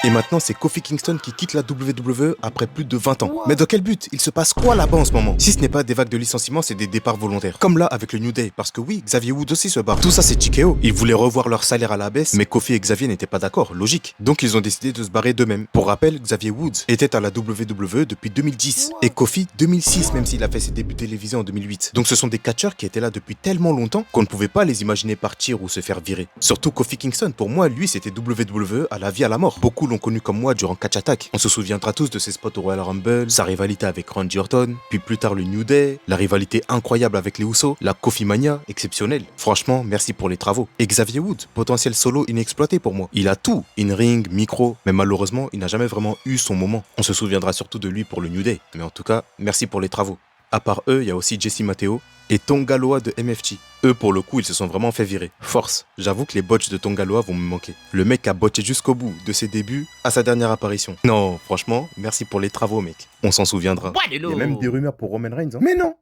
Et maintenant, c'est Kofi Kingston qui quitte la WWE après plus de 20 ans. Mais dans quel but? Il se passe quoi là-bas en ce moment? Si ce n'est pas des vagues de licenciements, c'est des départs volontaires. Comme là avec le New Day, parce que oui, Xavier Woods aussi se barre. Tout ça c'est TKO. Ils voulaient revoir leur salaire à la baisse, mais Kofi et Xavier n'étaient pas d'accord, logique. Donc ils ont décidé de se barrer d'eux-mêmes. Pour rappel, Xavier Woods était à la WWE depuis 2010 et Kofi 2006, même s'il a fait ses débuts télévisés en 2008. Donc ce sont des catcheurs qui étaient là depuis tellement longtemps qu'on ne pouvait pas les imaginer partir ou se faire virer. Surtout Kofi Kingston, pour moi, lui c'était WWE à la vie à la mort. Beaucoup l'ont connu comme moi durant Catch Attack. On se souviendra tous de ses spots au Royal Rumble, sa rivalité avec Randy Orton, puis plus tard le New Day, la rivalité incroyable avec les Usos, la Kofi Mania, exceptionnelle. Franchement, merci pour les travaux. Et Xavier Woods, potentiel solo inexploité pour moi. Il a tout, in-ring, micro, mais malheureusement, il n'a jamais vraiment eu son moment. On se souviendra surtout de lui pour le New Day. Mais en tout cas, merci pour les travaux. À part eux, il y a aussi Jesse Mateo et Tonga Loa de MFT. Eux, pour le coup, ils se sont vraiment fait virer. Force, j'avoue que les botches de Tonga Loa vont me manquer. Le mec a botché jusqu'au bout, de ses débuts à sa dernière apparition. Non, franchement, merci pour les travaux, mec. On s'en souviendra. Il y a même des rumeurs pour Roman Reigns. Hein. Mais non,